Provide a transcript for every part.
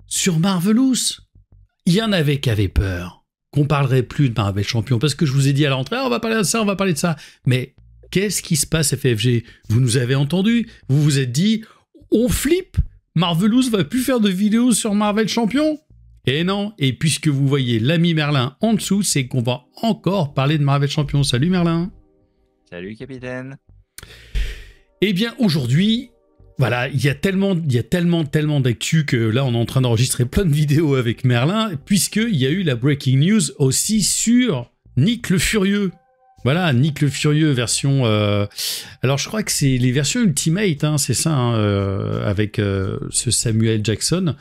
sur Marvelous. Il y en avait qui avaient peur qu'on parlerait plus de Marvel Champion, parce que je vous ai dit à l'entrée, on va parler de ça, on va parler de ça. Mais qu'est-ce qui se passe, FFG? Vous nous avez entendu, vous vous êtes dit, on flippe, Marvelous va plus faire de vidéos sur Marvel Champion. Et non, et puisque vous voyez l'ami Merlin en dessous, c'est qu'on va encore parler de Marvel Champion. Salut Merlin. Salut capitaine. Eh bien aujourd'hui, voilà, il y a tellement d'actu que là on est en train d'enregistrer plein de vidéos avec Merlin, puisqu'il y a eu la breaking news aussi sur Nick le Furieux. Voilà, Nick le Furieux version... alors je crois que c'est les versions Ultimate, hein, c'est ça, hein, avec ce Samuel Jackson.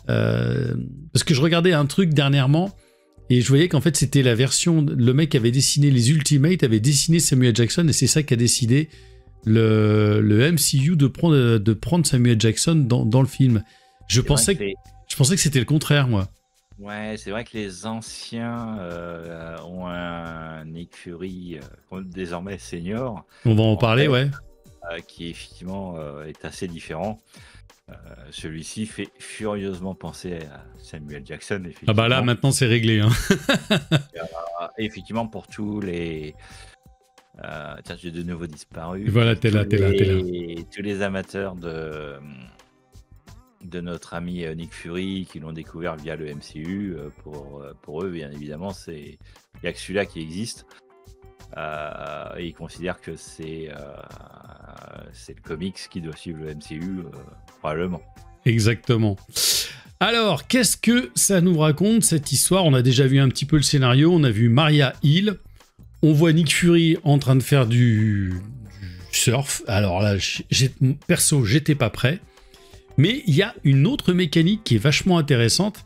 Parce que je regardais un truc dernièrement et je voyais qu'en fait c'était la version... Le mec qui avait dessiné les Ultimate avait dessiné Samuel Jackson et c'est ça qui a décidé le MCU de prendre Samuel Jackson dans le film. Je pensais que c'était le contraire, moi. Ouais, c'est vrai que les anciens ont un Nick Fury désormais senior. On va en parler, ouais. Qui effectivement est assez différent. Celui-ci fait furieusement penser à Samuel Jackson. Ah bah là, maintenant c'est réglé. Hein. Effectivement, pour tous les... tiens, j'ai de nouveau disparu. Voilà, t'es là. Tous les amateurs de notre ami Nick Fury qui l'ont découvert via le MCU, pour eux, bien évidemment, il n'y a que celui-là qui existe. Et ils considèrent que c'est le comics qui doit suivre le MCU, probablement. Exactement. Alors, qu'est-ce que ça nous raconte, cette histoire? On a déjà vu un petit peu le scénario, on a vu Maria Hill, on voit Nick Fury en train de faire du surf. Alors là, perso, j'étais pas prêt. Mais il y a une autre mécanique qui est vachement intéressante.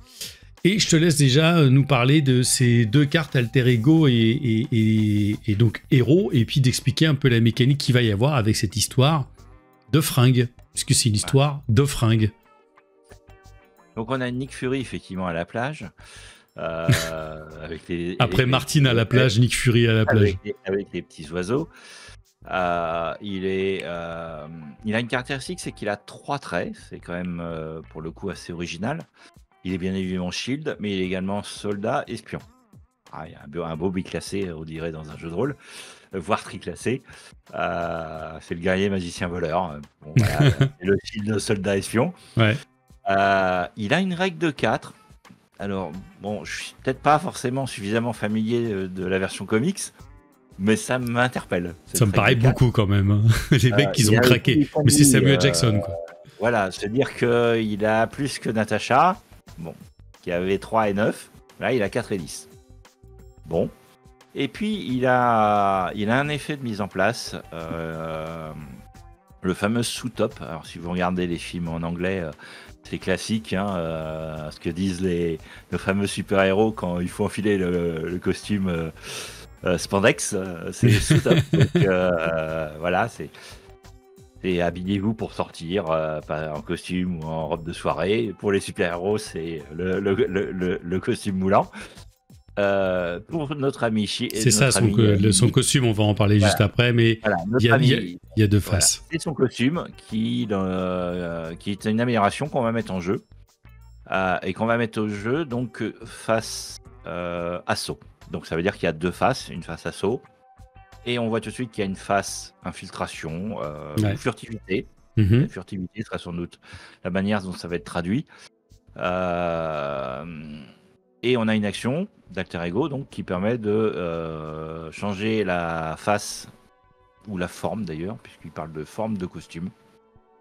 Et je te laisse déjà nous parler de ces deux cartes alter ego et donc héros, et puis d'expliquer un peu la mécanique qu'il va y avoir avec cette histoire de fringues, puisque c'est une histoire de fringues. Donc on a Nick Fury effectivement à la plage. Avec Après Martine à la plage, Nick Fury à la plage. Avec les petits oiseaux. Il a une caractéristique, c'est qu'il a 3 traits. C'est quand même pour le coup assez original. Il est bien évidemment Shield, mais il est également soldat espion. Il y a un beau biclassé, on dirait, dans un jeu de rôle, voire triclassé. C'est le guerrier magicien voleur. Bon, voilà, c'est le Shield soldat espion. Ouais. Il a une règle de 4. Alors, bon, je suis peut-être pas forcément suffisamment familier de la version comics, mais ça m'interpelle. Ça me paraît beaucoup quand même. Les mecs qui ont craqué. Mais c'est Samuel Jackson, quoi. Voilà, c'est-à-dire qu'il a plus que Natasha. Bon, qui avait 3 et 9, là il a 4 et 10. Bon, et puis il a un effet de mise en place, le fameux sous-top. Alors si vous regardez les films en anglais, c'est classique, hein, ce que disent nos fameux super-héros quand il faut enfiler le costume spandex, c'est le sous-top. Donc voilà, c'est habillez-vous pour sortir, pas en costume ou en robe de soirée. Pour les super-héros, c'est le costume moulant. Pour notre ami c'est ça, son costume, on va en parler juste après, mais voilà, il y a deux faces. Voilà, c'est son costume qui est une amélioration qu'on va mettre en jeu. Et qu'on va mettre au jeu, donc, face assaut. Donc ça veut dire qu'il y a 2 faces, une face assaut. Et on voit tout de suite qu'il y a une face infiltration, ou furtivité. La furtivité sera sans doute la manière dont ça va être traduit. Et on a une action d'alter ego donc, qui permet de changer la face, ou la forme d'ailleurs, puisqu'il parle de forme de costume.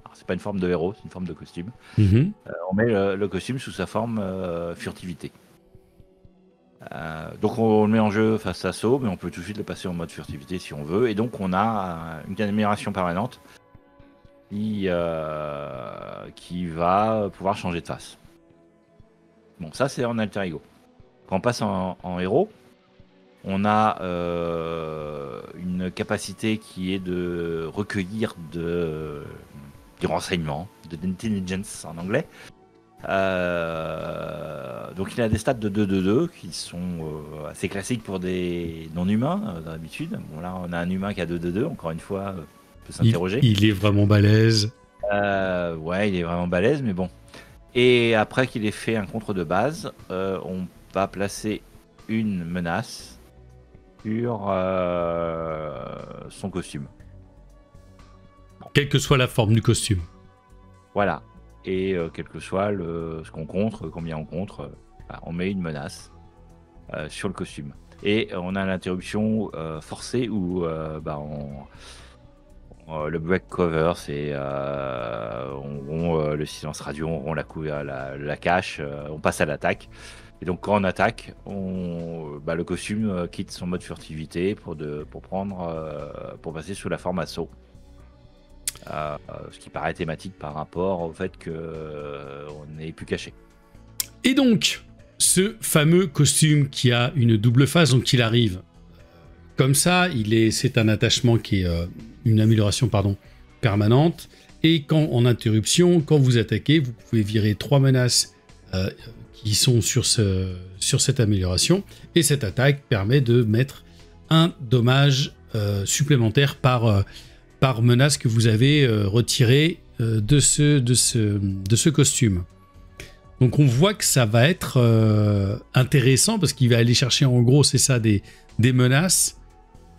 Alors, c'est pas une forme de héros, c'est une forme de costume. On met le costume sous sa forme furtivité. Donc on le met en jeu face à assaut, mais on peut tout de suite le passer en mode furtivité si on veut. Et donc on a une amélioration permanente qui va pouvoir changer de face. Bon, ça c'est en alter ego. Quand on passe en héros, on a une capacité qui est de recueillir du renseignement, de l'intelligence en anglais. Donc il a des stats de 2-2-2 qui sont assez classiques pour des non-humains d'habitude. Bon, là on a un humain qui a 2-2-2, encore une fois, on peut s'interroger. Il est vraiment balèze. Ouais, il est vraiment balèze, mais bon. Et après qu'il ait fait un contre de base, on va placer une menace sur son costume. Quelle que soit la forme du costume. Voilà. Et quel que soit ce qu'on contre, combien on contre, on met une menace sur le costume. Et on a l'interruption forcée où le break cover, c'est le silence radio, on rompt la cache, on passe à l'attaque. Et donc quand on attaque, le costume quitte son mode furtivité pour passer sous la forme assaut. Ce qui paraît thématique par rapport au fait qu'on n'est plus caché. Et donc, ce fameux costume qui a une double face, donc il arrive comme ça, c'est un attachement qui est une amélioration permanente. Et quand en interruption, quand vous attaquez, vous pouvez virer 3 menaces qui sont sur cette amélioration. Et cette attaque permet de mettre un dommage supplémentaire par menace que vous avez retiré de ce costume. Donc on voit que ça va être intéressant parce qu'il va aller chercher en gros, c'est ça, des menaces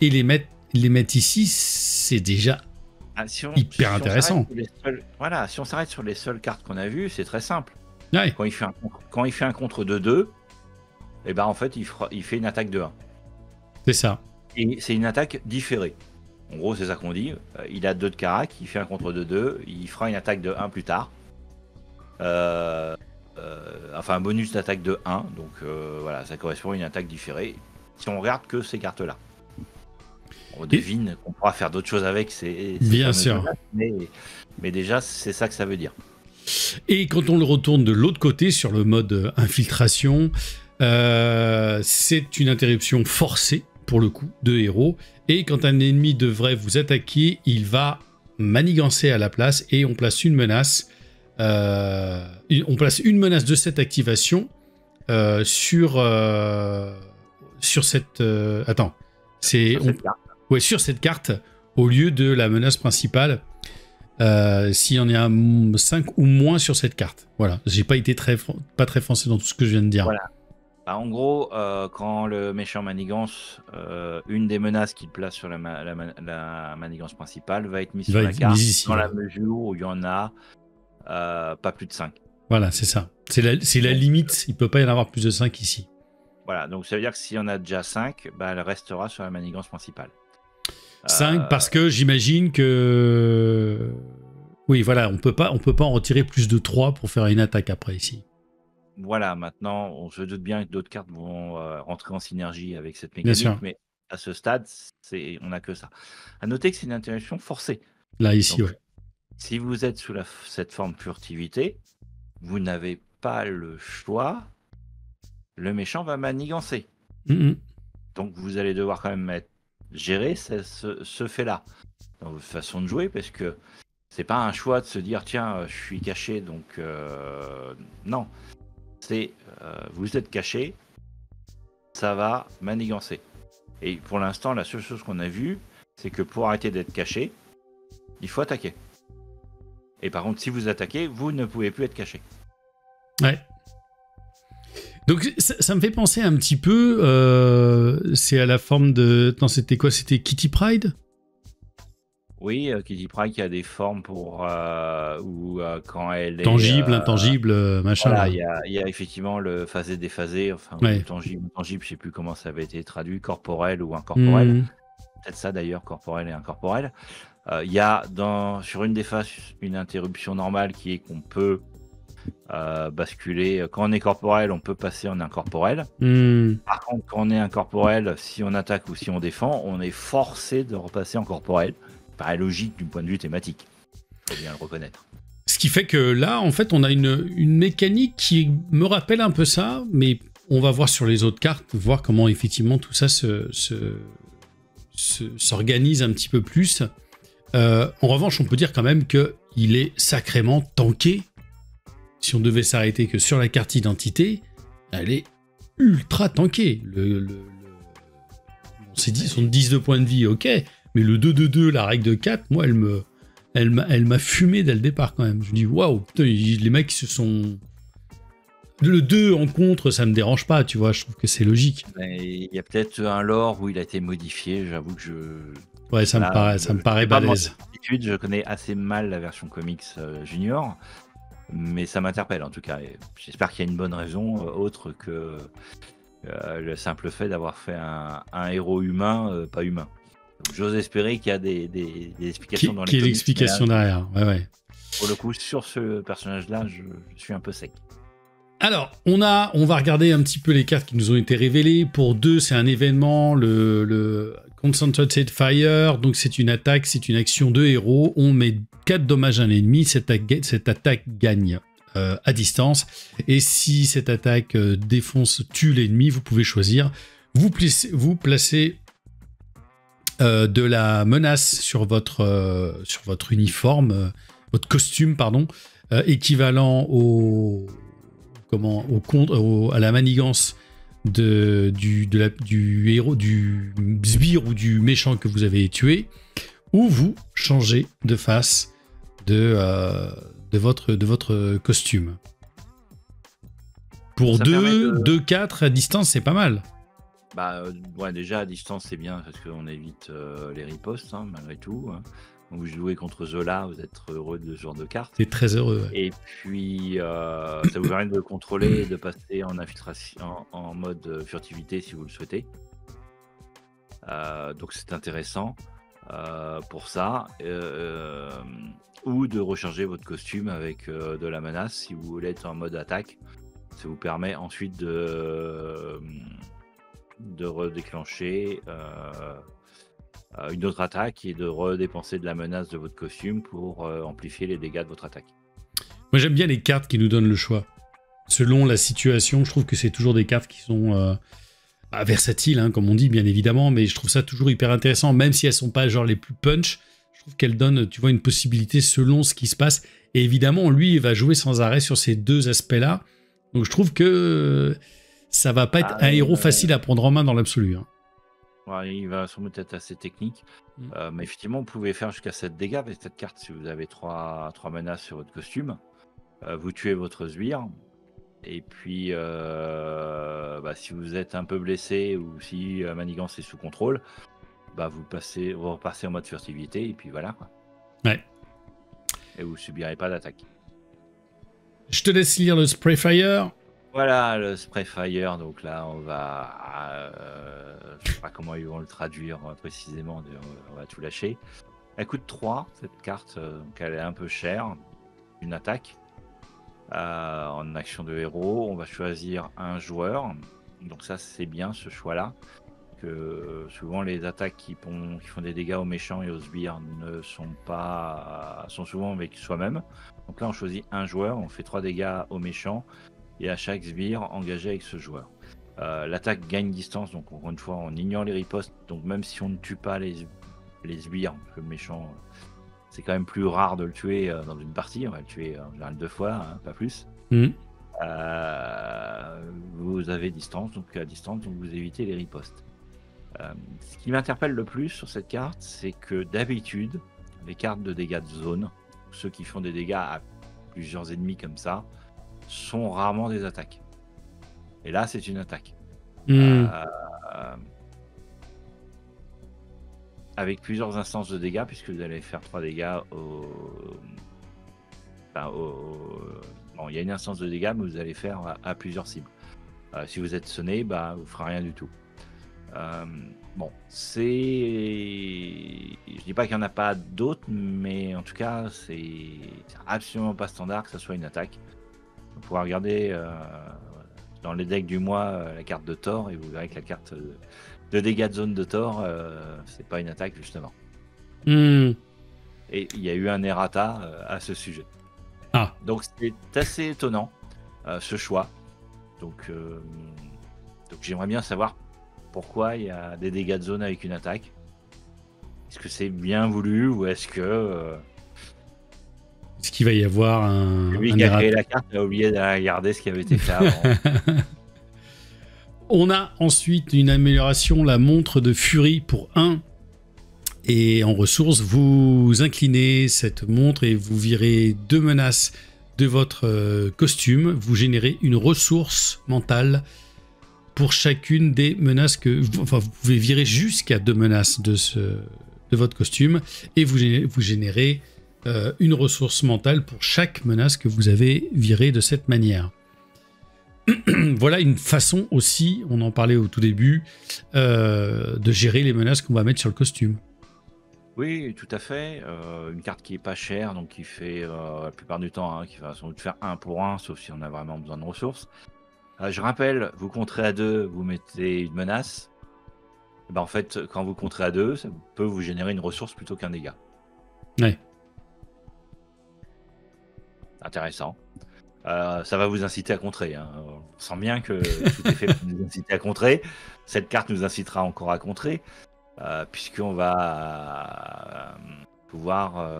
et les mettre ici, c'est déjà hyper intéressant. Si on s'arrête sur les seules cartes qu'on a vues, c'est très simple. Ouais. Quand il fait un contre de 2, et ben en fait il fait une attaque de 1. C'est ça. Et c'est une attaque différée. En gros, c'est ça qu'on dit. Il a 2 de carac, il fait un contre de 2, il fera une attaque de 1 plus tard. Un bonus d'attaque de 1. Donc voilà, ça correspond à une attaque différée. Si on regarde que ces cartes-là. On devine qu'on pourra faire d'autres choses avec ces bien sûr. Mais déjà, c'est ça que ça veut dire. Et quand on le retourne de l'autre côté, sur le mode infiltration, c'est une interruption forcée, pour le coup, de héros. Et quand un ennemi devrait vous attaquer, il va manigancer à la place et on place une menace. On place une menace de cette activation sur cette... sur cette carte, au lieu de la menace principale. S'il y en a 5 ou moins sur cette carte. Voilà, j'ai pas été pas très français dans tout ce que je viens de dire. Voilà. En gros, quand le méchant manigance, une des menaces qu'il place sur la manigance principale va être mise sur la carte ici, dans la mesure où il y en a pas plus de 5. Voilà, c'est ça. C'est la limite, il peut pas y en avoir plus de 5 ici. Voilà, donc ça veut dire que s'il y en a déjà 5, elle restera sur la manigance principale. 5 parce que j'imagine que... Oui, voilà, on peut pas en retirer plus de 3 pour faire une attaque après ici. Voilà, maintenant, on se doute bien que d'autres cartes vont rentrer en synergie avec cette mécanique, mais à ce stade, on n'a que ça. À noter que c'est une interruption forcée. Là, ici, donc, si vous êtes sous cette forme furtivité, vous n'avez pas le choix. Le méchant va manigancer. Donc, vous allez devoir quand même gérer ce fait-là dans votre façon de jouer, parce que c'est pas un choix de se dire tiens, je suis caché, donc non. C'est vous êtes caché, ça va manigancer. Et pour l'instant, la seule chose qu'on a vue, c'est que pour arrêter d'être caché, il faut attaquer. Et par contre, si vous attaquez, vous ne pouvez plus être caché. Ouais. Donc ça me fait penser un petit peu, c'est à la forme de... Non, c'était quoi? C'était Kitty Pryde? Oui, Kitty Pryde qui a des formes pour quand elle est... Tangible, intangible, machin. Voilà, il y a effectivement le phasé déphasé, enfin tangible, je sais plus comment ça avait été traduit, corporel ou incorporel. Peut-être ça d'ailleurs, corporel et incorporel. Il y a sur une des phases une interruption normale qui est qu'on peut basculer. Quand on est corporel, on peut passer en incorporel. Par contre, quand on est incorporel, si on attaque ou si on défend, on est forcé de repasser en corporel. Paraît logique du point de vue thématique. Faut bien le reconnaître. Ce qui fait que là, en fait, on a une mécanique qui me rappelle un peu ça, mais on va voir sur les autres cartes, voir comment effectivement tout ça s'organise un petit peu plus. En revanche, on peut dire quand même qu'il est sacrément tanké. Si on devait s'arrêter que sur la carte identité, elle est ultra tankée. On s'est dit, son 10 de points de vie, ok, mais le 2-2-2, la règle de 4, moi, elle me elle m'a fumé dès le départ quand même. Je me dis waouh, putain, les mecs se sont... Le 2 en contre, ça me dérange pas, tu vois, je trouve que c'est logique. Il y a peut-être un lore où il a été modifié, j'avoue que Ouais, ça me paraît balèze. D'habitude, je connais assez mal la version comics junior, mais ça m'interpelle en tout cas. Et j'espère qu'il y a une bonne raison, autre que le simple fait d'avoir fait un héros humain, pas humain. J'ose espérer qu'il y a des explications dans les comics. Qu'il y ait l'explication derrière, ouais. Pour le coup, sur ce personnage-là, je suis un peu sec. Alors, on va regarder un petit peu les cartes qui nous ont été révélées. Pour 2, c'est un événement, le Concentrated Fire. Donc, c'est une attaque, c'est une action de héros. On met 4 dommages à un ennemi. Cette attaque gagne à distance. Et si cette attaque tue l'ennemi, vous pouvez choisir. Vous placez de la menace sur votre uniforme, votre costume, pardon, équivalent à la manigance du héros, du sbire ou du méchant que vous avez tué, ou vous changez de face de votre costume. Pour 2-4 à distance, c'est pas mal. Ouais, déjà à distance c'est bien parce qu'on évite les ripostes malgré tout. Donc vous jouez contre Zola, vous êtes heureux de ce genre de carte. C'est très heureux. Ouais. Et puis ça vous permet de contrôler et de passer en infiltration, en mode furtivité si vous le souhaitez. Donc c'est intéressant pour ça. Ou de recharger votre costume avec de la menace si vous voulez être en mode attaque. Ça vous permet ensuite de redéclencher une autre attaque et de redépenser de la menace de votre costume pour amplifier les dégâts de votre attaque. Moi j'aime bien les cartes qui nous donnent le choix. Selon la situation, je trouve que c'est toujours des cartes qui sont versatiles, comme on dit bien évidemment, mais je trouve ça toujours hyper intéressant, même si elles sont pas genre les plus punch. Je trouve qu'elles donnent, tu vois, une possibilité selon ce qui se passe. Et évidemment, lui, il va jouer sans arrêt sur ces deux aspects-là. Donc je trouve que ça va pas être un héros facile à prendre en main dans l'absolu. Ouais, il va sûrement être assez technique. Mais effectivement, vous pouvez faire jusqu'à 7 dégâts avec cette carte si vous avez 3 menaces sur votre costume. Vous tuez votre sbire. Et puis, si vous êtes un peu blessé ou si Manigance est sous contrôle, vous repassez en mode furtivité et puis voilà. Quoi. Ouais. Et vous subirez pas d'attaque. Je te laisse lire le Spray Fire. Voilà, le Spray Fire. Donc là, on va... je sais pas comment ils vont le traduire précisément. On va tout lâcher. Elle coûte 3, cette carte. Donc elle est un peu chère. Une attaque. En action de héros, on va choisir un joueur. Donc ça, c'est bien ce choix-là. Que souvent les attaques qui font des dégâts aux méchants et aux sbires sont souvent avec soi-même. Donc là on choisit un joueur, on fait 3 dégâts aux méchants et à chaque sbire engagé avec ce joueur. L'attaque gagne distance, donc encore une fois on ignore les ripostes, donc même si on ne tue pas les sbires, parce que le méchant c'est quand même plus rare de le tuer dans une partie, on va le tuer en général 2 fois, pas plus. Vous avez distance, donc à distance donc vous évitez les ripostes. Ce qui m'interpelle le plus sur cette carte, c'est que d'habitude, les cartes de dégâts de zone, ceux qui font des dégâts à plusieurs ennemis comme ça, sont rarement des attaques. Et là, c'est une attaque. Avec plusieurs instances de dégâts, puisque vous allez faire 3 dégâts Bon, il y a une instance de dégâts, mais vous allez faire à plusieurs cibles. Si vous êtes sonné, vous ne ferez rien du tout. Je dis pas qu'il n'y en a pas d'autres, mais en tout cas c'est absolument pas standard que ça soit une attaque. Vous pourrez regarder dans les decks du mois la carte de Thor et vous verrez que la carte de dégâts de zone de Thor c'est pas une attaque justement. Et il y a eu un errata à ce sujet. Donc c'est assez étonnant ce choix. Donc j'aimerais bien savoir pourquoi il y a des dégâts de zone avec une attaque. Est-ce que c'est bien voulu ou est-ce que... Est-ce qu'il va y avoir un... Lui qui a créé la carte a oublié de regarder ce qui avait été fait avant. On a ensuite une amélioration, la montre de Fury pour 1. Et en ressources, vous inclinez cette montre et vous virez 2 menaces de votre costume. Vous générez une ressource mentale pour chacune des menaces que... Enfin, vous pouvez virer jusqu'à 2 menaces de votre costume et vous générez une ressource mentale pour chaque menace que vous avez virée de cette manière. Voilà une façon aussi, on en parlait au tout début, de gérer les menaces qu'on va mettre sur le costume. Oui, tout à fait. Une carte qui est pas chère, donc qui fait la plupart du temps, hein, qui va sans doute faire 1 pour 1, sauf si on a vraiment besoin de ressources. Je rappelle, vous compterez à 2, vous mettez une menace. Et ben, en fait, quand vous compterez à 2, ça peut vous générer une ressource plutôt qu'un dégât. Ouais. Intéressant. Ça va vous inciter à contrer, hein. On sent bien que tout est fait pour nous inciter à contrer. Cette carte nous incitera encore à contrer, puisqu'on va pouvoir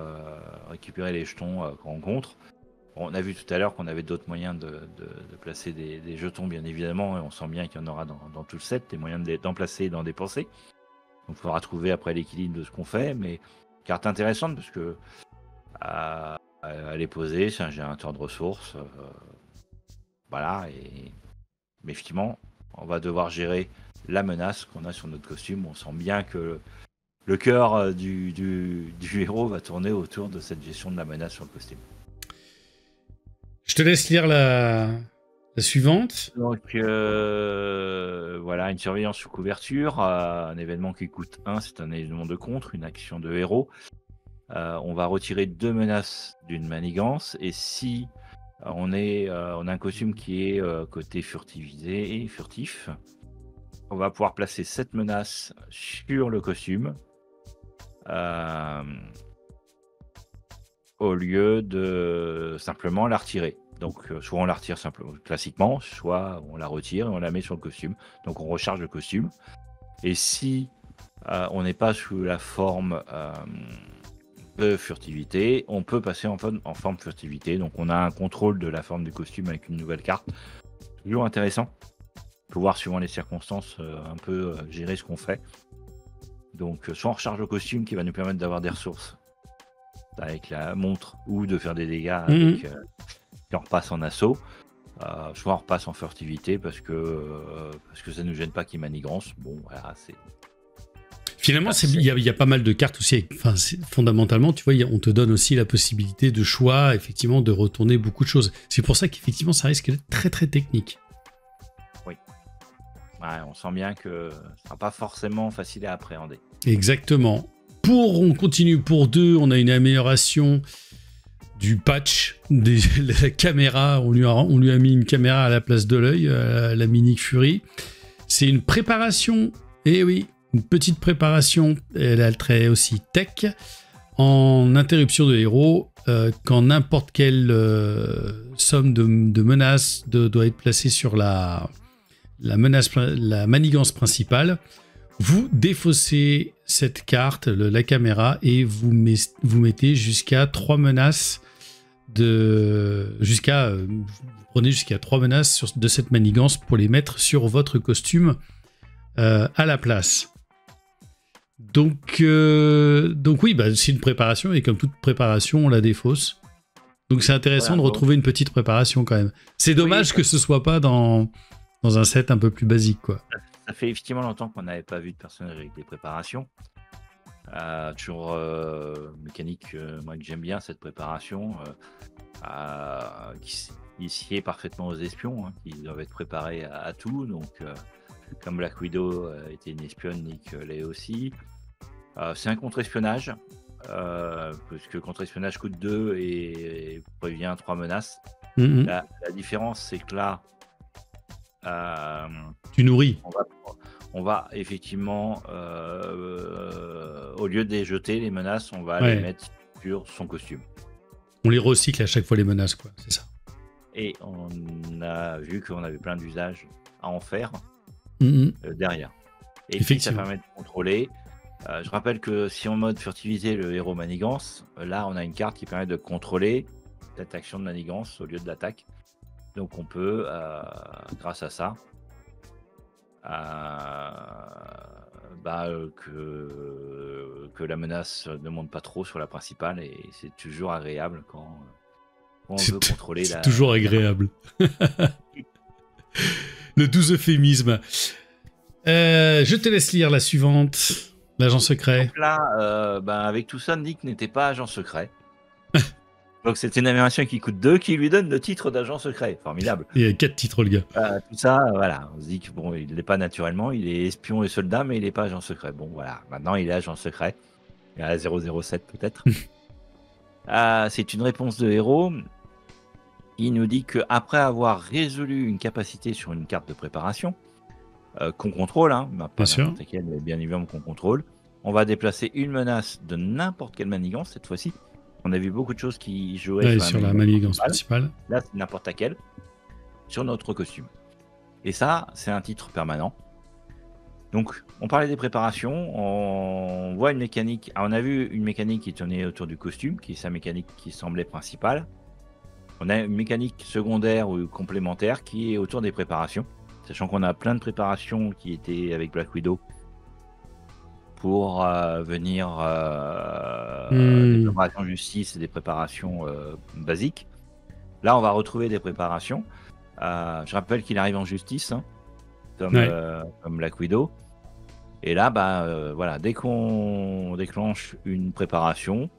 récupérer les jetons quand on contre. On a vu tout à l'heure qu'on avait d'autres moyens de placer des jetons, bien évidemment, et on sent bien qu'il y en aura dans tout le set, des moyens d'en placer et d'en dépenser. Donc il faudra trouver après l'équilibre de ce qu'on fait, mais carte intéressante parce que elle est posée, c'est un générateur de ressources. Voilà, mais effectivement, on va devoir gérer la menace qu'on a sur notre costume. On sent bien que le cœur du héros va tourner autour de cette gestion de la menace sur le costume. Je te laisse lire la suivante. Donc voilà, une surveillance sous couverture, un événement qui coûte 1, c'est un événement de contre, une action de héros. On va retirer 2 menaces d'une manigance, et si on a un costume qui est côté furtivisé et furtif, on va pouvoir placer cette menace sur le costume au lieu de simplement la retirer. Donc soit on la retire simplement classiquement, soit on la retire et on la met sur le costume. Donc on recharge le costume. Et si on n'est pas sous la forme de furtivité, on peut passer en forme furtivité. Donc on a un contrôle de la forme du costume avec une nouvelle carte. Toujours intéressant. Pouvoir, suivant les circonstances, un peu gérer ce qu'on fait. Donc soit on recharge le costume qui va nous permettre d'avoir des ressources avec la montre, ou de faire des dégâts avec si on repasse en assaut, soit on repasse en furtivité parce que ça ne nous gêne pas qu'il y ait manigance. Bon, voilà, c'est... Finalement, il y a pas mal de cartes aussi. Enfin, fondamentalement, tu vois, on te donne aussi la possibilité de choix, effectivement, de retourner beaucoup de choses. C'est pour ça qu'effectivement, ça risque d'être très très technique. Oui. Ouais, on sent bien que ce sera pas forcément facile à appréhender. Exactement. On continue pour 2, on a une amélioration du patch de la caméra. On lui a mis une caméra à la place de l'œil, la Mini Fury. C'est une préparation, et oui, une petite préparation, elle a le trait aussi tech, en interruption de héros, quand n'importe quelle somme de menaces doit être placée sur la manigance principale. Vous défaussez cette carte, la caméra, et vous mettez jusqu'à 3 menaces vous prenez jusqu'à 3 menaces de cette manigance pour les mettre sur votre costume à la place. Donc oui, c'est une préparation, et comme toute préparation, on la défausse. Donc c'est intéressant de retrouver une petite préparation quand même. C'est dommage que ce soit pas dans un set un peu plus basique, quoi. Ça fait effectivement longtemps qu'on n'avait pas vu de personnage avec des préparations. Toujours mécanique, moi que j'aime bien cette préparation, qui sied parfaitement aux espions, hein, qui doivent être préparés à tout. Donc, comme Black Widow était une espionne, Nick l'est aussi. C'est un contre-espionnage, parce que contre-espionnage coûte 2 et prévient 3 menaces. La différence, c'est que là, tu nourris. On va effectivement, au lieu de les jeter, les menaces, on va les mettre sur son costume. On les recycle à chaque fois, les menaces, quoi, c'est ça. Et on a vu qu'on avait plein d'usages à en faire derrière. Et puis ça permet de contrôler. Je rappelle que si en mode furtivité, le héros manigance, là on a une carte qui permet de contrôler cette action de manigance au lieu de l'attaque. Donc on peut, grâce à ça, que la menace ne monte pas trop sur la principale, et c'est toujours agréable quand on veut contrôler c'est toujours agréable. Le doux euphémisme. Je te laisse lire la suivante. L'agent secret. Donc là, avec tout ça, Nick n'était pas agent secret. Donc c'est une animation qui coûte 2, qui lui donne le titre d'agent secret. Formidable. Il y a 4 titres, le gars. Tout ça, voilà. On se dit que bon, il n'est pas naturellement, il est espion et soldat, mais il n'est pas agent secret. Bon, voilà. Maintenant, il est agent secret. Il est à 007 peut-être. C'est une réponse de héros. Il nous dit qu'après avoir résolu une capacité sur une carte de préparation, qu'on contrôle, hein, pas n'importe laquelle, mais bien évidemment qu'on contrôle, on va déplacer une menace de n'importe quelle manigance cette fois-ci. On a vu beaucoup de choses qui jouaient sur la manigance principale. Là, c'est n'importe laquelle, sur notre costume. Et ça, c'est un titre permanent. Donc, on parlait des préparations, on voit une mécanique. Alors, on a vu une mécanique qui tournait autour du costume, qui est sa mécanique qui semblait principale. On a une mécanique secondaire ou complémentaire qui est autour des préparations, sachant qu'on a plein de préparations qui étaient avec Black Widow pour venir des préparations justice et des préparations basiques. Là, on va retrouver des préparations. Je rappelle qu'il arrive en justice, hein, comme Black Widow. Et là, voilà, dès qu'on déclenche une préparation,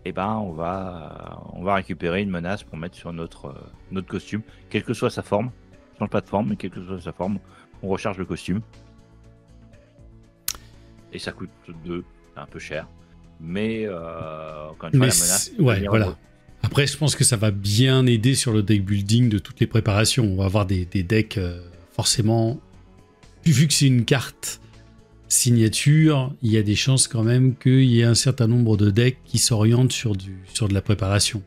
on va récupérer une menace pour mettre sur notre costume, quelle que soit sa forme. On change pas de forme, mais quelle que soit sa forme, on recharge le costume. Et ça coûte 2, c'est un peu cher. Mais encore une fois, la menace... Ouais, voilà. Après, je pense que ça va bien aider sur le deck building de toutes les préparations. On va avoir des decks forcément... Vu que c'est une carte signature, il y a des chances quand même qu'il y ait un certain nombre de decks qui s'orientent sur de la préparation.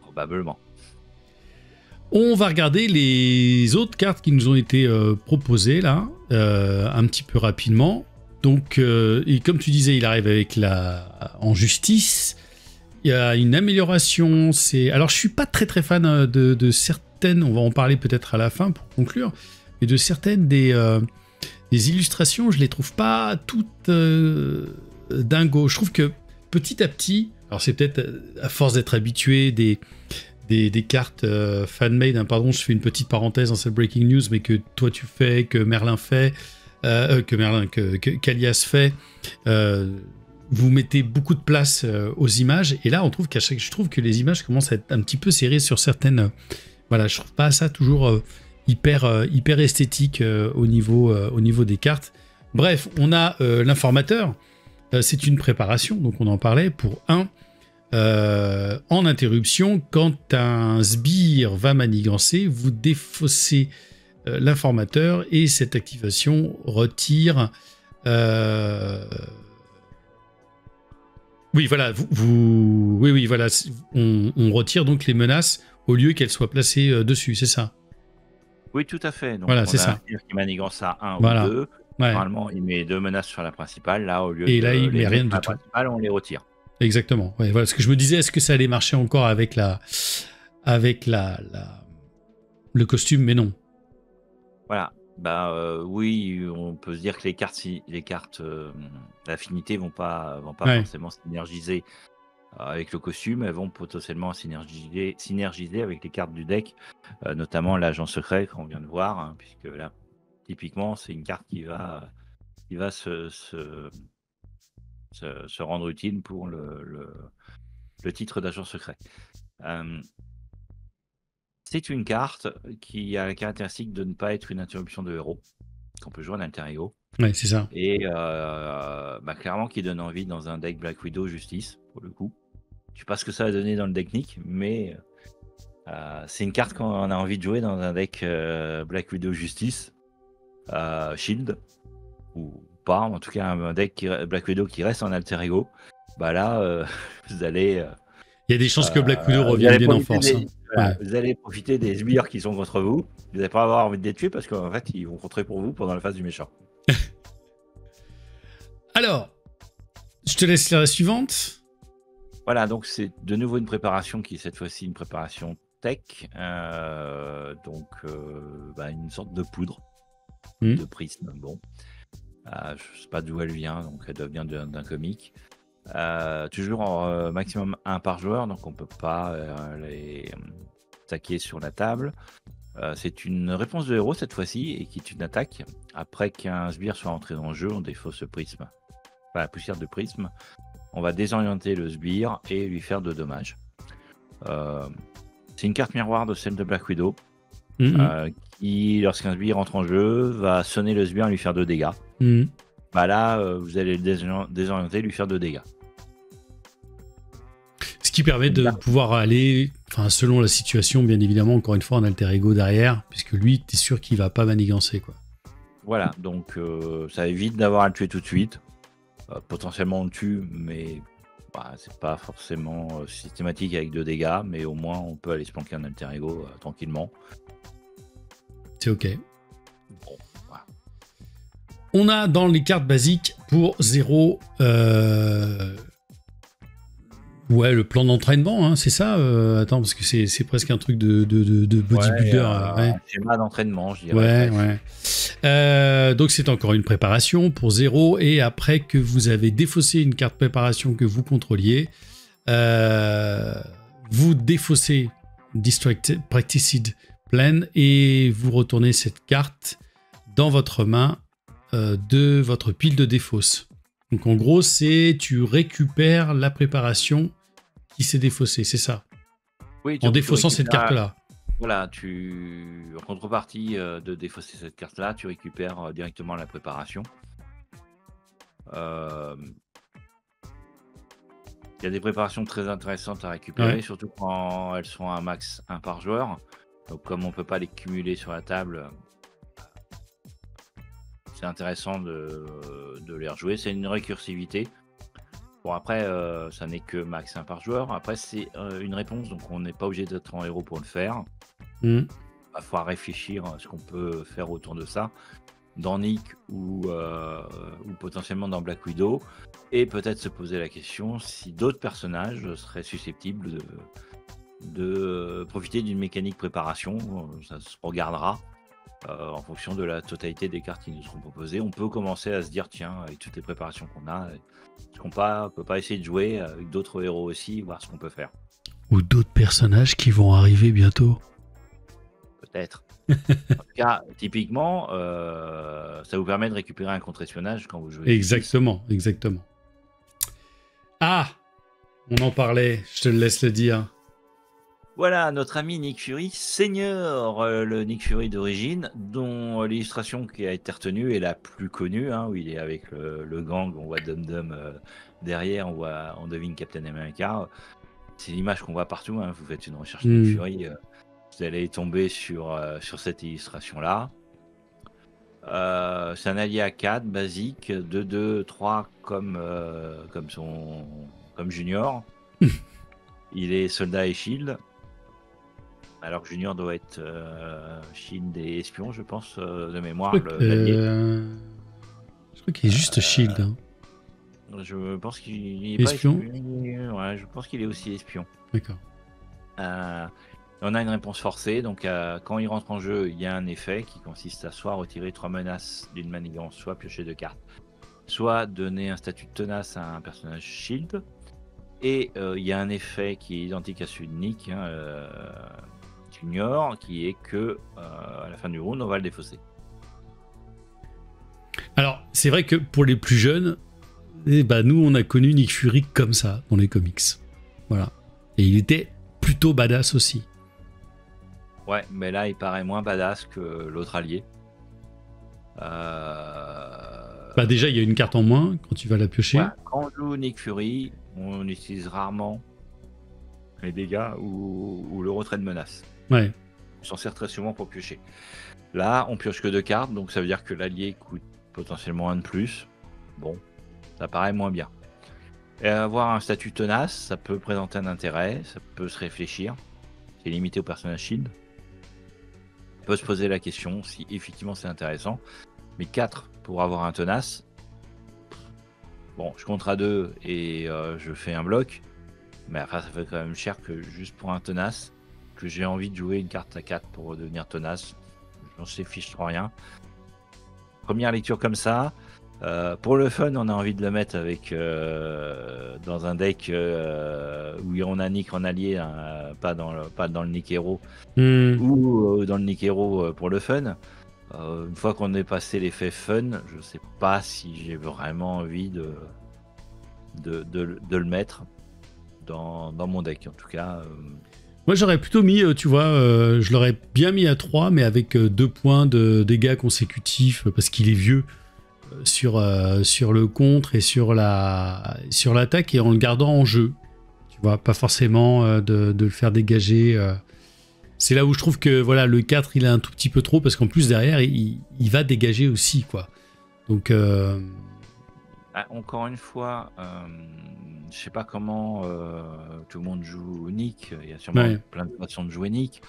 Probablement. On va regarder les autres cartes qui nous ont été proposées là, un petit peu rapidement. Donc, et comme tu disais, il arrive avec en justice. Il y a une amélioration. Alors, je suis pas très très fan de certaines. On va en parler peut-être à la fin pour conclure. Mais de certaines des illustrations, je les trouve pas toutes dingo. Je trouve que petit à petit, alors c'est peut-être à force d'être habitué des cartes fan-made, hein, pardon, je fais une petite parenthèse dans cette breaking news, mais que toi tu fais, que Merlin fait, qu'Alias fait, vous mettez beaucoup de place aux images, et là je trouve que les images commencent à être un petit peu serrées sur certaines. Voilà, je trouve pas ça toujours hyper esthétique au niveau des cartes. Bref, on a l'informateur. C'est une préparation, donc on en parlait pour 1. En interruption, quand un sbire va manigancer, vous défaussez l'informateur et cette activation retire. Oui, voilà, oui, voilà, on retire donc les menaces au lieu qu'elles soient placées dessus, c'est ça? Oui, tout à fait. Donc, voilà, c'est on a ça. un sbire qui manigance à 1 voilà. ou 2. Ouais. Normalement, il met 2 menaces sur la principale. Là, au lieu et là, il met rien du tout. On les retire. Exactement. Ouais, voilà ce que je me disais. Est-ce que ça allait marcher encore avec le costume? Mais non. Voilà. Oui, on peut se dire que les cartes d'affinité vont pas forcément synergiser avec le costume. Elles vont potentiellement synergiser avec les cartes du deck, notamment l'agent secret qu'on vient de voir, hein, puisque là, typiquement, c'est une carte qui va se rendre utile pour le titre d'agent secret. C'est une carte qui a la caractéristique de ne pas être une interruption de héros, qu'on peut jouer en alter ego. Ouais, c'est ça. Et clairement qui donne envie dans un deck Black Widow Justice, pour le coup. Je sais pas ce que ça va donner dans le deck Nick, mais c'est une carte qu'on a envie de jouer dans un deck Black Widow Justice, Shield, ou pas, en tout cas un deck Black Widow qui reste en alter ego. Là, vous allez... il y a des chances que Black Widow revienne bien en force. Vous allez profiter des sbires qui sont contre vous. Vous n'allez pas avoir envie de les tuer parce qu'en fait, ils vont contrer pour vous pendant la phase du méchant. Alors, je te laisse lire la suivante. Voilà, donc c'est de nouveau une préparation qui est cette fois-ci une préparation tech. Une sorte de poudre, de prisme. Bon. Je sais pas d'où elle vient, donc elle doit venir d'un comic. Toujours en maximum 1 par joueur, donc on peut pas les attaquer sur la table. C'est une réponse de héros cette fois-ci et qui est une attaque. Après qu'un sbire soit entré dans le jeu, on défausse le prisme. Enfin, la poussière de prisme. On va désorienter le sbire et lui faire de dommages. C'est une carte miroir de celle de Black Widow. Qui, lorsqu'un sbire entre en jeu, va sonner le sbire et lui faire 2 dégâts. Bah là, vous allez le désorienter et lui faire 2 dégâts. Ce qui permet de pouvoir aller, selon la situation, bien évidemment, encore une fois, en alter ego derrière, puisque lui, t'es sûr qu'il va pas manigancer, quoi. Voilà, donc ça évite d'avoir à le tuer tout de suite. Potentiellement on le tue, mais c'est pas forcément systématique avec 2 dégâts, mais au moins on peut aller se planquer un alter ego tranquillement. C'est ok. Bon, voilà. On a dans les cartes basiques pour 0 le plan d'entraînement, c'est ça attends, parce que c'est presque un truc de bodybuilder. Un schéma d'entraînement, je dirais. Ouais. Donc c'est encore une préparation pour 0, et après que vous avez défaussé une carte préparation que vous contrôliez, vous défaussez Distracted Practiced Plan et vous retournez cette carte dans votre main de votre pile de défausse. Donc en gros, tu récupères la préparation qui s'est défaussée, c'est ça? Oui, en défaussant cette carte-là. Voilà, en contrepartie de défausser cette carte-là, tu récupères directement la préparation. Il y a des préparations très intéressantes à récupérer, surtout quand elles sont à max 1 par joueur. Donc comme on peut pas les cumuler sur la table, c'est intéressant de les rejouer. C'est une récursivité. Bon, après, ça n'est que max 1 par joueur. Après, c'est une réponse, donc on n'est pas obligé d'être en héros pour le faire. Il va falloir réfléchir à ce qu'on peut faire autour de ça, dans Nick ou potentiellement dans Black Widow, et peut-être se poser la question si d'autres personnages seraient susceptibles de profiter d'une mécanique préparation. Ça se regardera. En fonction de la totalité des cartes qui nous seront proposées, on peut commencer à se dire, tiens, avec toutes les préparations qu'on a, est-ce qu'on peut pas essayer de jouer avec d'autres héros aussi, voir ce qu'on peut faire. Ou d'autres personnages qui vont arriver bientôt. Peut-être. En tout cas, typiquement, ça vous permet de récupérer un contre-espionnage quand vous jouez. Exactement. Ah, on en parlait, je te le laisse le dire. Voilà, notre ami Nick Fury Senior, le Nick Fury d'origine, dont l'illustration qui a été retenue est la plus connue, où il est avec le gang, on voit Dum Dum derrière, on devine Captain America. C'est l'image qu'on voit partout, vous faites une recherche Nick Fury, vous allez tomber sur cette illustration-là. C'est un allié à 4, basique, 2, 3 comme Junior. Il est soldat et shield. Alors que Junior doit être Shield et Espion, je pense, de mémoire. Je crois qu'il est juste Shield. Je pense qu'il est Espion. Pas Espion. Ouais, je pense qu'il est aussi Espion. D'accord. On a une réponse forcée, donc quand il rentre en jeu, il y a un effet qui consiste à soit retirer 3 menaces d'une manigance, soit piocher 2 cartes, soit donner un statut de tenace à un personnage Shield. Et il y a un effet qui est identique à celui de Nick, Junior, qui est que à la fin du round, on va le défausser. Alors, c'est vrai que pour les plus jeunes, nous, on a connu Nick Fury comme ça dans les comics. Voilà. Et il était plutôt badass aussi. Ouais, mais là, il paraît moins badass que l'autre allié. Déjà, il y a une carte en moins quand tu vas la piocher. Ouais, quand on joue Nick Fury, on utilise rarement les dégâts ou le retrait de menace. Ouais. On s'en sert très souvent pour piocher. Là, on pioche que 2 cartes, donc ça veut dire que l'allié coûte potentiellement 1 de plus. Bon, ça paraît moins bien. Et avoir un statut tenace, ça peut présenter un intérêt, ça peut se réfléchir. C'est limité au personnage shield. On peut se poser la question si effectivement c'est intéressant. Mais 4 pour avoir un tenace. Bon, je compte à 2 et je fais un bloc. Mais enfin, ça fait quand même cher que juste pour un tenace, que j'ai envie de jouer une carte à 4 pour devenir tenace. J'en sais fiche trop rien. Première lecture comme ça, Pour le fun, on a envie de le mettre avec dans un deck où on a Nick en allié, hein, pas dans le Nick Hero, ou dans le Nick Hero pour le fun. Une fois qu'on est passé l'effet fun, je sais pas si j'ai vraiment envie de le mettre dans mon deck. En tout cas, Moi, j'aurais plutôt mis, tu vois, je l'aurais bien mis à 3, mais avec 2 points de dégâts consécutifs, parce qu'il est vieux sur le contre et sur l'attaque, et en le gardant en jeu. Tu vois, pas forcément de le faire dégager. C'est là où je trouve que voilà, le 4, il est un tout petit peu trop, parce qu'en plus, derrière, il va dégager aussi, quoi. Donc... encore une fois, je sais pas comment tout le monde joue Nick. Il y a sûrement plein de façons de jouer Nick.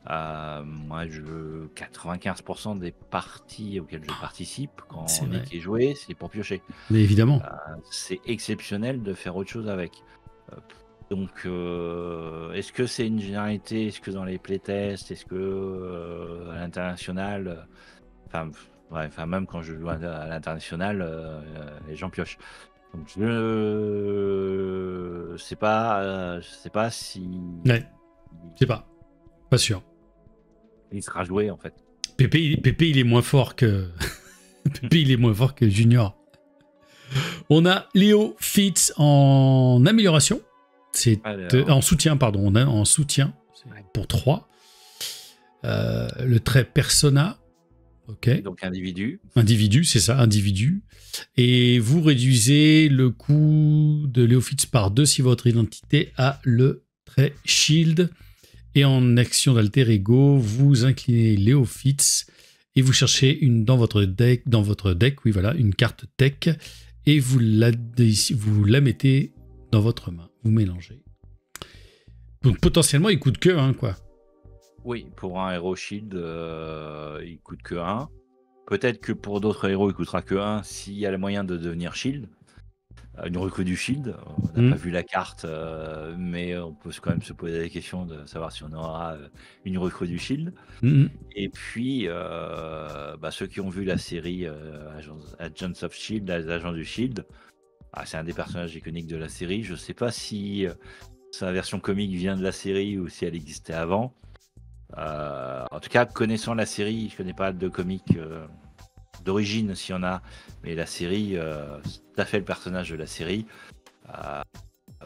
Moi, 95% des parties auxquelles je participe quand Nick est joué, c'est pour piocher. Mais évidemment. C'est exceptionnel de faire autre chose avec. Donc, est-ce que c'est une généralité? Est-ce que dans les playtests? Est-ce que à l'international? Enfin, même quand je joue à l'international, les gens piochent. Donc, je sais pas si. Ouais, je sais pas. Pas sûr. Il sera joué en fait. Pépé, il est moins fort que. Pépé, il est moins fort que Junior. On a Léo Fitz en amélioration. C'est en soutien, pardon. On a en soutien pour 3. Le trait Persona. Ok. Donc individu. Individu, c'est ça, individu. Et vous réduisez le coût de Léo Fitz par 2 si votre identité a le trait Shield. Et en action d'alter ego, vous inclinez Léo Fitz et vous cherchez dans votre deck, oui voilà, une carte tech et vous la mettez dans votre main. Vous mélangez. Donc potentiellement, il coûte que 1, quoi. Oui, pour un héros Shield, il coûte que 1. Peut-être que pour d'autres héros, il coûtera que 1 s'il y a le moyen de devenir Shield. Une recrue du Shield, on n'a pas vu la carte, mais on peut quand même se poser la question de savoir si on aura une recrue du Shield. Et puis, ceux qui ont vu la série Agents of Shield, les agents du Shield, c'est un des personnages iconiques de la série. Je ne sais pas si sa version comique vient de la série ou si elle existait avant. En tout cas, connaissant la série, je ne connais pas de comics d'origine s'il y en a, mais la série, c'est tout à fait le personnage de la série.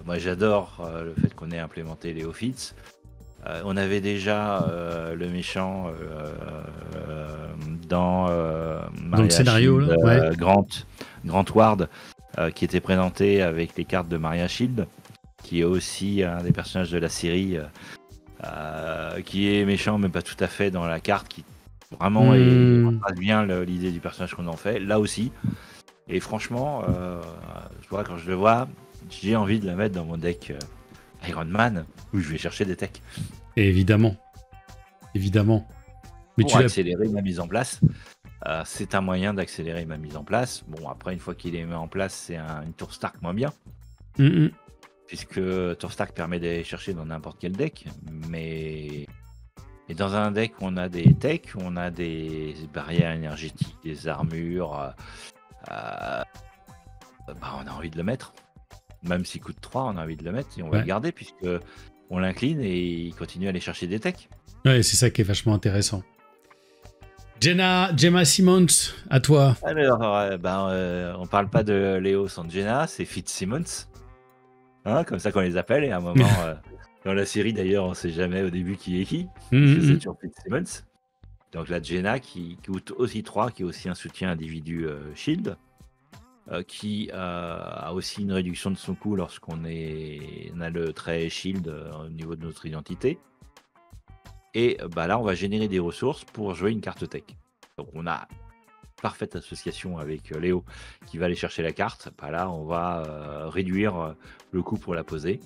Moi, j'adore le fait qu'on ait implémenté Léo Fitz. On avait déjà le méchant dans le scénario, Shield, Grant Ward, qui était présenté avec les cartes de Maria Shield, qui est aussi un des personnages de la série, qui est méchant, mais pas tout à fait dans la carte, qui vraiment retrace bien l'idée du personnage qu'on en fait, là aussi. Et franchement, quand je le vois, j'ai envie de la mettre dans mon deck Iron Man, où je vais chercher des techs. Évidemment. Mais pour accélérer ma mise en place. C'est un moyen d'accélérer ma mise en place. Bon, après, une fois qu'il est mis en place, c'est une tour Stark moins bien. Puisque tour Stark permet d'aller chercher dans n'importe quel deck. Mais et dans un deck où on a des techs, où on a des barrières énergétiques, des armures, on a envie de le mettre. Même s'il coûte 3, on a envie de le mettre et on va le garder, puisque on l'incline et il continue à aller chercher des techs. Ouais, c'est ça qui est vachement intéressant. Gemma Simmons, à toi. Alors, on parle pas de Léo sans Jenna, c'est Fitzsimmons. Hein, comme ça qu'on les appelle, et à un moment, dans la série d'ailleurs, on sait jamais au début qui est qui. C'est toujours Fitzsimmons. Donc la Jenna qui coûte aussi 3, qui est aussi un soutien individu Shield. Qui a aussi une réduction de son coût lorsqu'on a le trait Shield au niveau de notre identité. Et là, on va générer des ressources pour jouer une carte tech. Donc on a parfaite association avec Léo qui va aller chercher la carte. Là, on va réduire le coût pour la poser.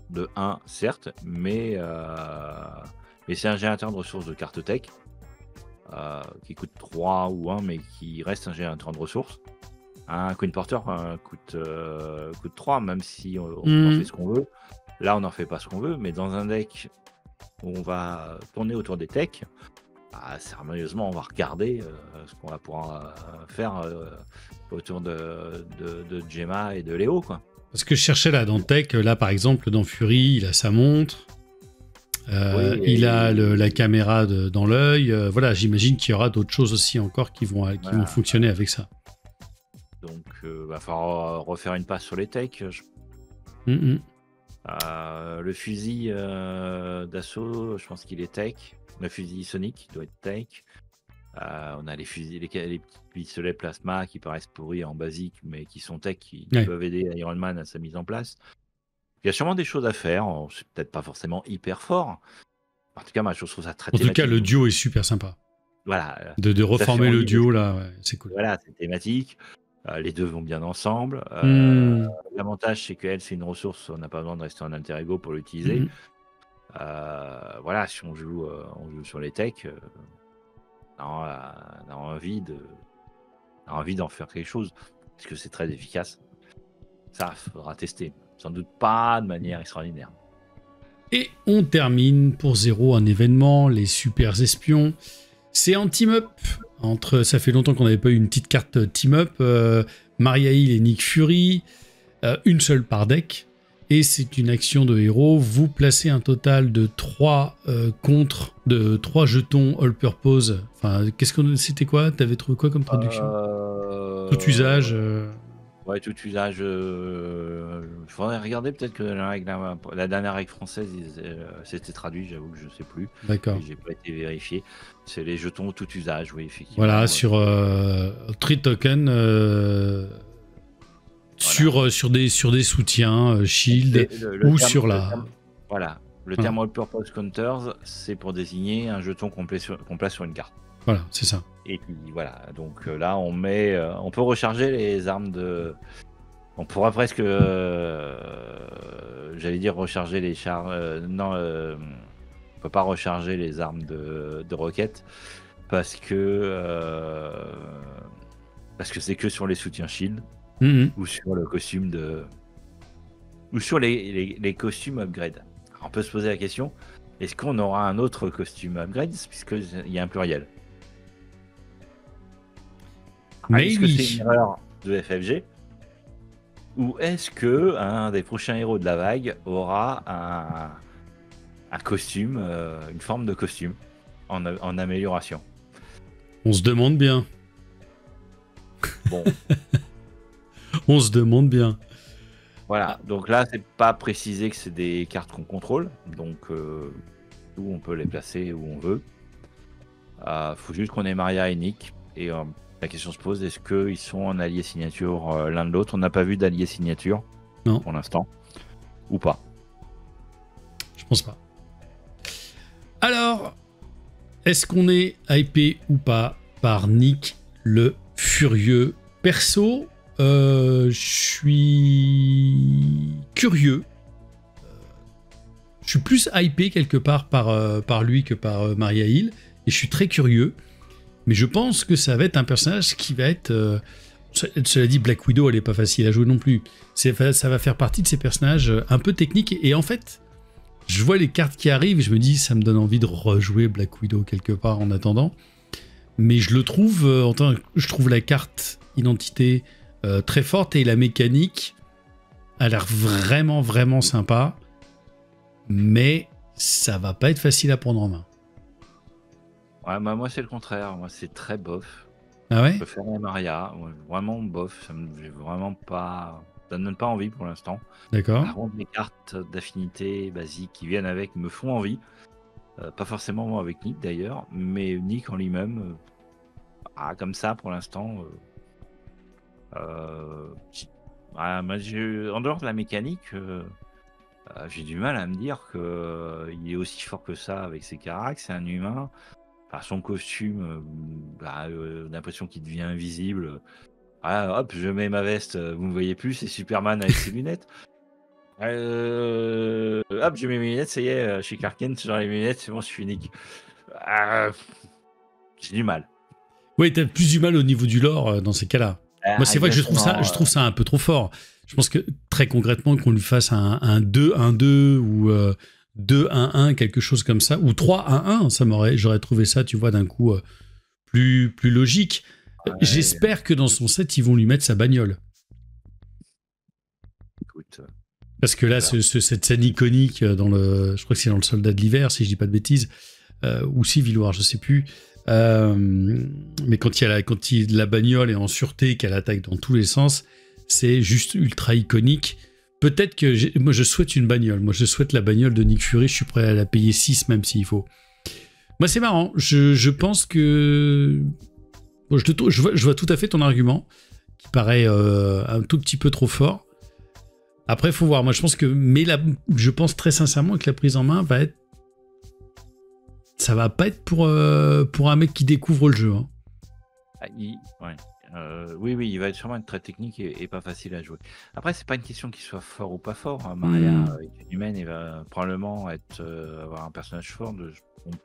De 1, certes, mais c'est un générateur de ressources de carte tech qui coûte 3 ou 1, mais qui reste un générateur de ressources. Un Queen Porter coûte 3, même si on en fait ce qu'on veut. Là, on n'en fait pas ce qu'on veut, mais dans un deck où on va tourner autour des techs, sérieusement, on va regarder ce qu'on va pouvoir faire autour de Gemma et de Léo, quoi. Parce que je cherchais là dans Tech, là par exemple dans Fury, il a sa montre, Oui, il a la caméra dans l'œil. Voilà, j'imagine qu'il y aura d'autres choses aussi encore qui vont fonctionner avec ça. Donc, va falloir refaire une passe sur les techs. Le fusil d'assaut, je pense qu'il est tech. Le fusil Sonic doit être tech. On a les fusils, les petits pistolets plasma qui paraissent pourris en basique, mais qui sont tech, qui peuvent aider Iron Man à sa mise en place. Il y a sûrement des choses à faire. C'est peut-être pas forcément hyper fort. En tout cas, moi, je trouve ça très thématique. En tout cas, le duo est super sympa. Voilà. De reformer le duo, là, c'est cool. Voilà, c'est thématique. Les deux vont bien ensemble. L'avantage, c'est qu'elle, c'est une ressource. On n'a pas besoin de rester en alter ego pour l'utiliser. Voilà, si on joue sur les techs, on a envie d'en faire quelque chose. Parce que c'est très efficace. Ça, il faudra tester. Sans doute pas de manière extraordinaire. Et on termine pour 0 un événement, les super espions. C'est en team-up. Ça fait longtemps qu'on n'avait pas eu une petite carte team-up. Maria Hill et Nick Fury. Une seule par deck. Et c'est une action de héros. Vous placez un total de 3 jetons all-purpose. Enfin, c'était quoi? T'avais trouvé quoi comme traduction? Tout usage. Ouais, tout usage. Il faudrait regarder, peut-être que la dernière règle française, c'était traduit, j'avoue que je ne sais plus. D'accord. J'ai pas été vérifié. C'est les jetons tout usage, oui, effectivement. Voilà, sur 3 tokens, voilà. sur des soutiens, shield, ou sur la... Voilà, le terme all-purpose counters, c'est pour désigner un jeton qu'on place sur une carte. Voilà, c'est ça. Et puis voilà, donc là on peut recharger les armes de... On pourra presque, j'allais dire recharger les chars... non, on peut pas recharger les armes de roquettes parce que c'est que sur les soutiens shield ou sur le costume ou sur les costumes upgrade. Alors, on peut se poser la question, est-ce qu'on aura un autre costume upgrade puisqu'il y a un pluriel? Est-ce que c'est une erreur de FFG? Ou est-ce que un des prochains héros de la vague aura un costume, une forme de costume en amélioration? On se demande bien. Bon. On se demande bien. Voilà, donc là, c'est pas précisé que c'est des cartes qu'on contrôle. Donc, où on peut les placer où on veut. Faut juste qu'on ait Maria et Nick. Et la question se pose, est-ce qu'ils sont en allié signature l'un de l'autre? On n'a pas vu d'allié signature pour l'instant. Ou pas? Je pense pas. Alors, est-ce qu'on est hypé ou pas par Nick le Furieux? Perso, je suis curieux. Je suis plus hypé quelque part par lui que par Maria Hill. Et je suis très curieux. Mais je pense que ça va être un personnage qui va être... cela dit, Black Widow, elle n'est pas facile à jouer non plus. Ça va faire partie de ces personnages un peu techniques. Et en fait, je vois les cartes qui arrivent et je me dis, ça me donne envie de rejouer Black Widow quelque part en attendant. Mais je le trouve... je trouve la carte identité très forte et la mécanique a l'air vraiment, vraiment sympa. Mais ça va pas être facile à prendre en main. Ouais, bah moi c'est le contraire, moi c'est très bof. Ah ouais? Je préfère Maria, ouais, vraiment bof, ça me donne pas envie pour l'instant. D'accord. Par contre, les cartes d'affinité basiques qui viennent avec me font envie. Pas forcément avec Nick d'ailleurs, mais Nick en lui-même, comme ça pour l'instant. En dehors de la mécanique, j'ai du mal à me dire qu'il est aussi fort que ça avec ses caracs, c'est un humain. Son costume, l'impression qu'il devient invisible. Hop, je mets ma veste, vous me voyez plus, c'est Superman avec ses lunettes. Hop, je mets mes lunettes, ça y est, chez Clark Kent, genre les lunettes, c'est bon, je suis unique. J'ai du mal. Oui, t'as plus du mal au niveau du lore dans ces cas-là. Moi, c'est vrai que je trouve ça un peu trop fort. Je pense que très concrètement, qu'on lui fasse un 2-1-2 ou 2-1-1, quelque chose comme ça, ou 3-1-1, j'aurais trouvé ça, tu vois, d'un coup plus logique. Ouais, J'espère que dans son set, ils vont lui mettre sa bagnole. écoute, Parce que là, voilà. cette scène iconique je crois que c'est dans le Soldat de l'hiver, si je dis pas de bêtises, ou Civil War, je sais plus. Mais quand il y a la bagnole est en sûreté, qu'elle attaque dans tous les sens, c'est juste ultra iconique. Peut-être que moi je souhaite une bagnole. Moi je souhaite la bagnole de Nick Fury. Je suis prêt à la payer 6 même s'il faut. Moi c'est marrant. Je pense que bon, je vois tout à fait ton argument qui paraît un tout petit peu trop fort. Après faut voir. Moi je pense que je pense très sincèrement que la prise en main va être ça va pas être pour un mec qui découvre le jeu. Hein. Ouais. Oui, il va sûrement être très technique et pas facile à jouer. Après, c'est pas une question qu'il soit fort ou pas fort. Hein. Maria est une humaine et va probablement avoir un personnage fort,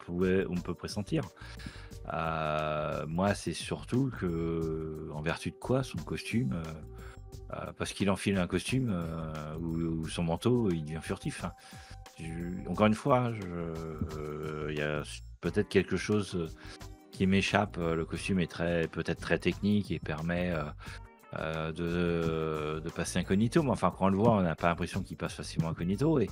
on peut pressentir. Moi, c'est surtout que, en vertu de quoi, son costume, parce qu'il enfile un costume ou son manteau, il devient furtif. Hein. Encore une fois, il y a peut-être quelque chose qui m'échappe. Le costume est peut-être très technique et permet de passer incognito. Mais enfin, quand on le voit, on n'a pas l'impression qu'il passe facilement incognito. Et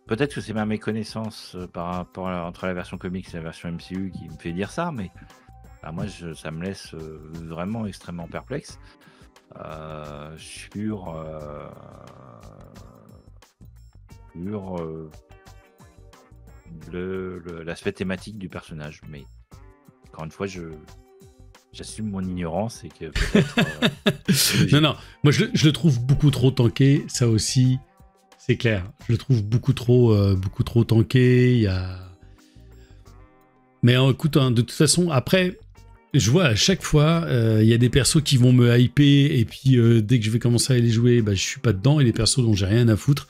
peut-être que c'est ma méconnaissance par rapport entre la version comics et la version MCU qui me fait dire ça, mais moi, ça me laisse vraiment extrêmement perplexe sur l'aspect thématique du personnage. Mais encore une fois, j'assume mon ignorance et que peut-être... Non, moi je le trouve beaucoup trop tanké, ça aussi, c'est clair. Je le trouve beaucoup trop tanké. Mais écoute, hein, de toute façon, après, je vois à chaque fois, il y a des persos qui vont me hyper et puis dès que je vais commencer à les jouer, je suis pas dedans, et les persos dont j'ai rien à foutre.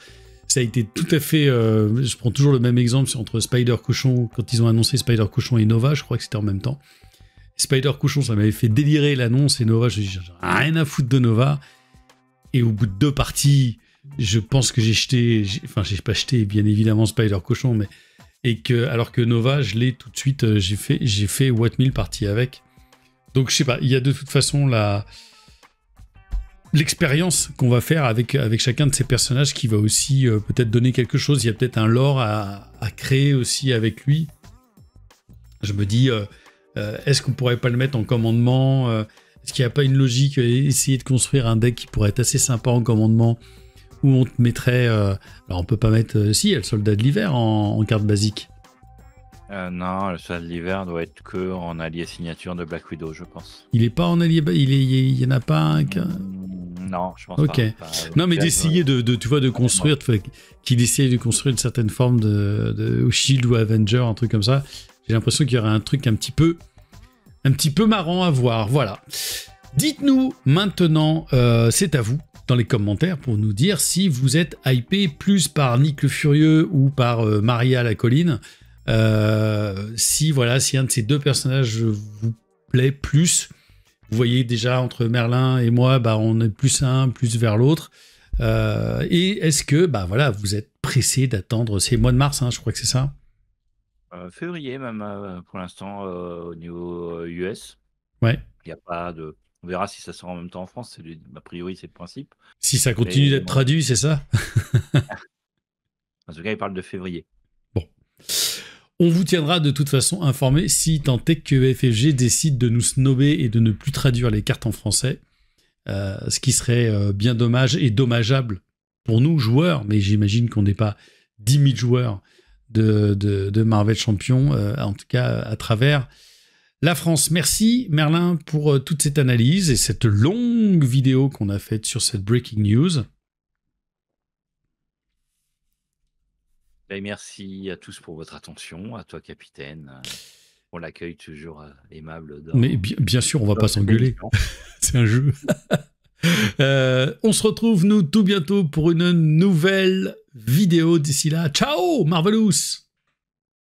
Ça a été tout à fait... je prends toujours le même exemple, c'est entre Spider-Cochon, quand ils ont annoncé Spider-Cochon et Nova, je crois que c'était en même temps. Spider-Cochon, ça m'avait fait délirer l'annonce, et Nova, je me dis, j'ai rien à foutre de Nova. Et au bout de 2 parties, je pense que j'ai pas jeté, bien évidemment, Spider-Cochon, mais... alors que Nova, je l'ai tout de suite, j'ai fait What 1000 parties avec. Donc je sais pas, il y a de toute façon l'expérience qu'on va faire avec chacun de ces personnages qui va aussi peut-être donner quelque chose. Il y a peut-être un lore à créer aussi avec lui. Je me dis, est-ce qu'on pourrait pas le mettre en commandement Est-ce qu'il n'y a pas une logique essayer de construire un deck qui pourrait être assez sympa en commandement, où on te mettrait... alors on peut pas mettre... si, il y a le soldat de l'hiver en carte basique. Non, le soldat de l'hiver doit être que en allié signature de Black Widow, je pense. Il est pas en allié... Il y en a pas un... Non, je pense pas. Non, mais d'essayer tu vois, de construire, qu'il essaye de construire une certaine forme de Shield ou Avenger, un truc comme ça. J'ai l'impression qu'il y aurait un truc un petit peu marrant à voir. Voilà. Dites-nous maintenant, c'est à vous, dans les commentaires, pour nous dire si vous êtes hypé plus par Nick le Furieux ou par Maria la Colline. Si un de ces deux personnages vous plaît plus. Vous voyez déjà entre Merlin et moi, on est plus un, plus vers l'autre. Et est-ce que vous êtes pressé d'attendre, c'est mois de mars, hein, je crois que c'est ça. Février même pour l'instant au niveau US. Ouais. Il y a pas de. On verra si ça sort en même temps en France. A priori, c'est le principe. Si ça continue d'être traduit, c'est ça. En tout cas, il parle de février. Bon. On vous tiendra de toute façon informé si tant est que FFG décide de nous snobber et de ne plus traduire les cartes en français. Ce qui serait bien dommage et dommageable pour nous, joueurs, mais j'imagine qu'on n'est pas 10 000 joueurs de Marvel Champions, en tout cas à travers la France. Merci Merlin pour toute cette analyse et cette longue vidéo qu'on a faite sur cette breaking news. Et merci à tous pour votre attention, à toi capitaine, pour l'accueil toujours aimable. Mais bien sûr, on va pas s'engueuler, c'est un jeu. On se retrouve nous tout bientôt pour une nouvelle vidéo. D'ici là, ciao Marvelous.